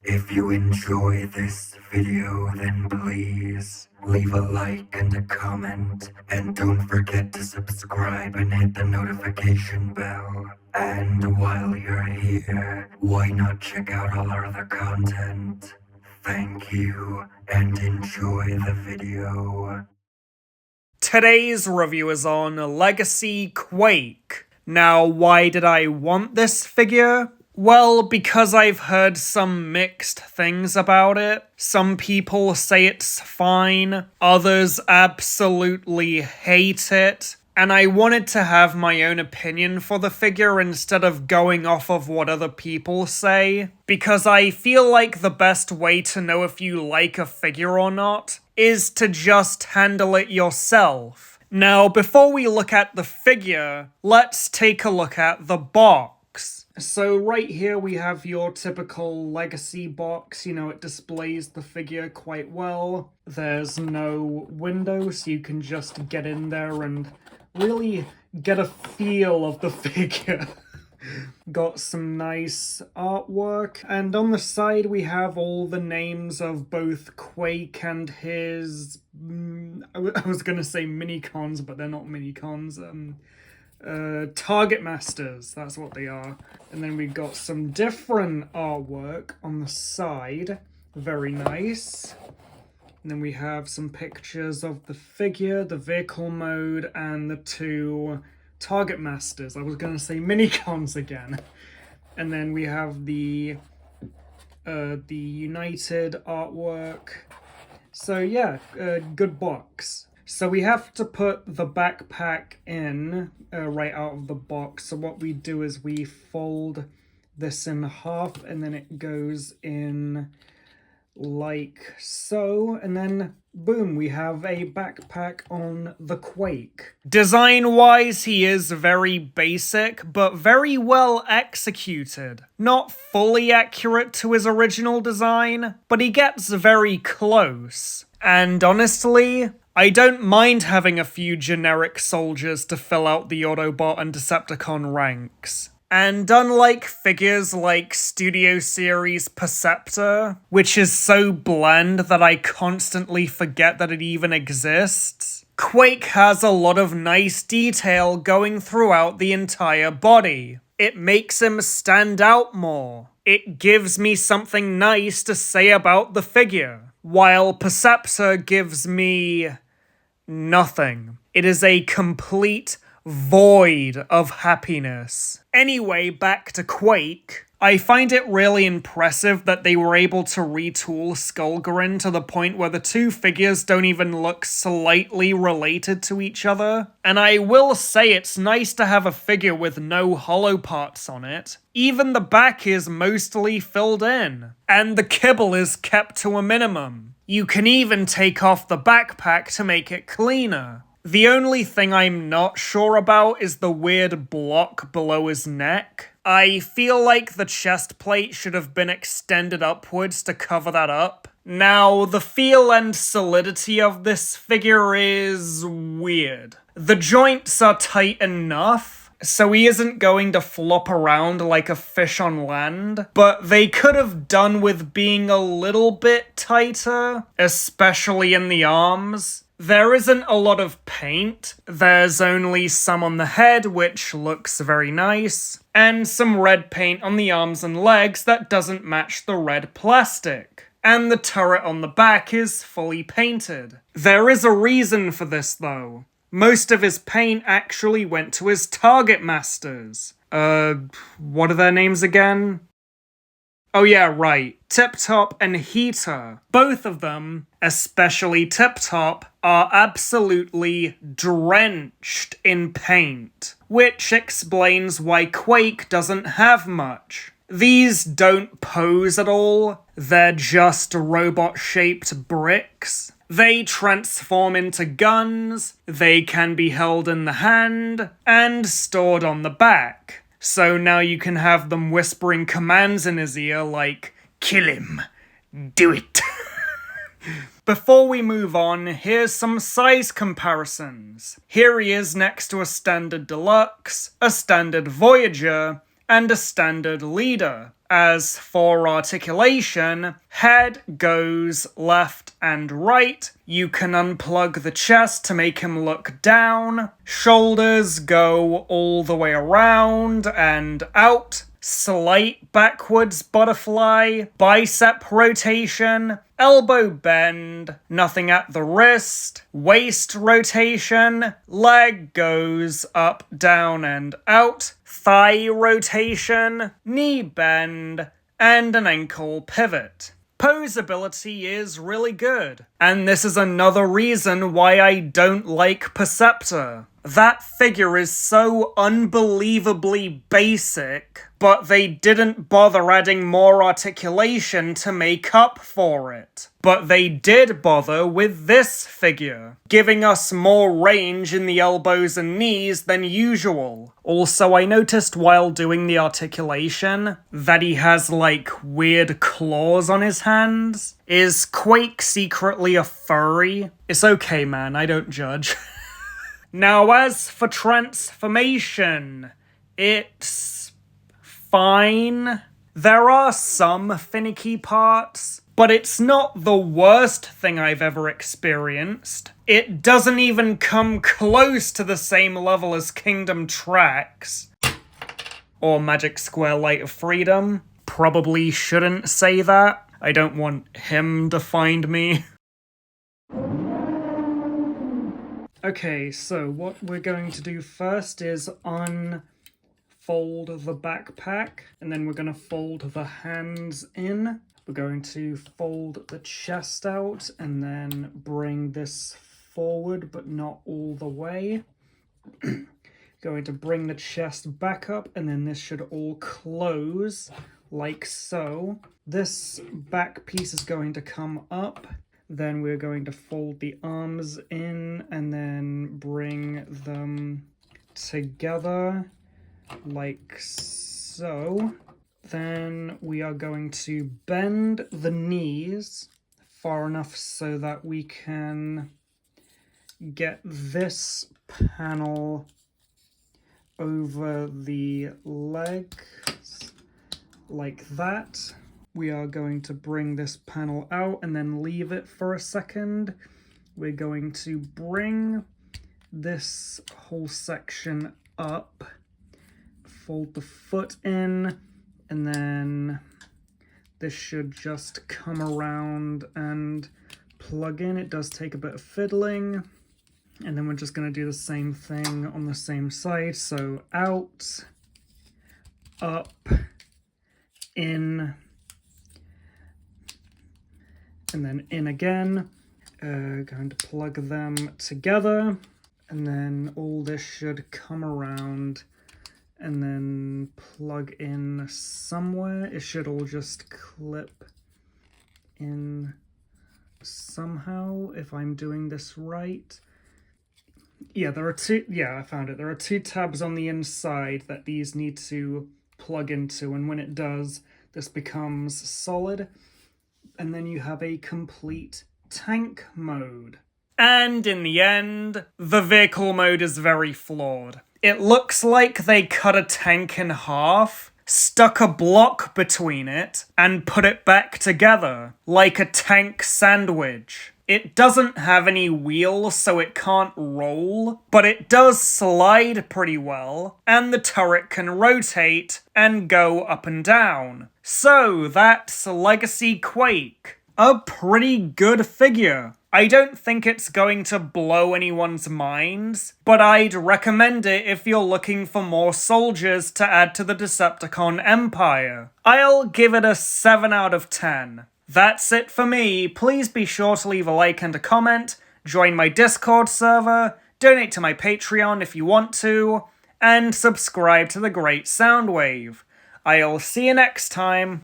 If you enjoy this video, then please leave a like and a comment, and don't forget to subscribe and hit the notification bell. And while you're here, why not check out all our other content? Thank you, and enjoy the video. Today's review is on Legacy Quake. Now, why did I want this figure? Well, because I've heard some mixed things about it. Some people say it's fine, others absolutely hate it. And I wanted to have my own opinion for the figure instead of going off of what other people say, because I feel like the best way to know if you like a figure or not is to just handle it yourself. Now, before we look at the figure, let's take a look at the box. So right here we have your typical Legacy box. You know, it displays the figure quite well. There's no window, so you can just get in there and really get a feel of the figure. Got some nice artwork, and on the side we have all the names of both Quake and his I was gonna say mini-cons, but they're not mini-cons. Target Masters, that's what they are. And then we got some different artwork on the side. Very nice. And then we have some pictures of the figure, the vehicle mode, and the two Target Masters. I was going to say mini-cons again. And then we have the United artwork. So yeah, good box. So we have to put the backpack in right out of the box. So what we do is we fold this in half, and then it goes in like so, and then boom, we have a backpack on the Quake. Design-wise, he is very basic, but very well executed. Not fully accurate to his original design, but he gets very close. And honestly, I don't mind having a few generic soldiers to fill out the Autobot and Decepticon ranks. And unlike figures like Studio Series Perceptor, which is so bland that I constantly forget that it even exists, Quake has a lot of nice detail going throughout the entire body. It makes him stand out more. It gives me something nice to say about the figure, while Perceptor gives me nothing. It is a complete void of happiness. Anyway, back to Quake. I find it really impressive that they were able to retool Skullgrin to the point where the two figures don't even look slightly related to each other. And I will say it's nice to have a figure with no hollow parts on it. Even the back is mostly filled in. And the kibble is kept to a minimum. You can even take off the backpack to make it cleaner. The only thing I'm not sure about is the weird block below his neck. I feel like the chest plate should have been extended upwards to cover that up. Now, the feel and solidity of this figure is weird. The joints are tight enough, so he isn't going to flop around like a fish on land, but they could have done with being a little bit tighter, especially in the arms. There isn't a lot of paint. There's only some on the head, which looks very nice, and some red paint on the arms and legs that doesn't match the red plastic. And the turret on the back is fully painted. There is a reason for this, though. Most of his paint actually went to his Target Masters. What are their names again? Oh yeah, right. Tip Top and Heater. Both of them, especially Tip Top, are absolutely drenched in paint, which explains why Quake doesn't have much. These don't pose at all. They're just robot-shaped bricks. They transform into guns, they can be held in the hand, and stored on the back. So now you can have them whispering commands in his ear like, "Kill him, do it." Before we move on, here's some size comparisons. Here he is next to a standard Deluxe, a standard Voyager, and a standard Leader. As for articulation, head goes left and right. You can unplug the chest to make him look down. Shoulders go all the way around and out. Slight backwards butterfly, bicep rotation, elbow bend, nothing at the wrist, waist rotation, leg goes up, down, and out, thigh rotation, knee bend, and an ankle pivot. Posability is really good, and this is another reason why I don't like Perceptor. That figure is so unbelievably basic, but they didn't bother adding more articulation to make up for it. But they did bother with this figure, giving us more range in the elbows and knees than usual. Also, I noticed while doing the articulation that he has, like, weird claws on his hands. Is Quake secretly a furry? It's okay, man, I don't judge. Now, as for transformation, it's fine. There are some finicky parts, but it's not the worst thing I've ever experienced. It doesn't even come close to the same level as Kingdom Tracks or Magic Square Light of Freedom. Probably shouldn't say that. I don't want him to find me. Okay, so what we're going to do first is unfold the backpack, and then we're going to fold the hands in. We're going to fold the chest out, and then bring this forward, but not all the way. Going to bring the chest back up, and then this should all close, like so. This back piece is going to come up. Then we're going to fold the arms in and then bring them together like so. Then we are going to bend the knees far enough so that we can get this panel over the legs like that. We are going to bring this panel out and then leave it for a second. We're going to bring this whole section up, fold the foot in, and then this should just come around and plug in. It does take a bit of fiddling. And then we're just going to do the same thing on the same side. So out, up, in, and then in again. Going to plug them together, and then all this should come around and then plug in somewhere. It should all just clip in somehow, if I'm doing this right. Yeah, there are two, yeah, I found it. There are two tabs on the inside that these need to plug into, and when it does, this becomes solid. And then you have a complete tank mode. And in the end, the vehicle mode is very flawed. It looks like they cut a tank in half, stuck a block between it, and put it back together, like a tank sandwich. It doesn't have any wheels, so it can't roll, but it does slide pretty well, and the turret can rotate and go up and down. So that's Legacy Quake. A pretty good figure. I don't think it's going to blow anyone's minds, but I'd recommend it if you're looking for more soldiers to add to the Decepticon Empire. I'll give it a 7 out of 10. That's it for me. Please be sure to leave a like and a comment, join my Discord server, donate to my Patreon if you want to, and subscribe to The Great Soundwave. I'll see you next time.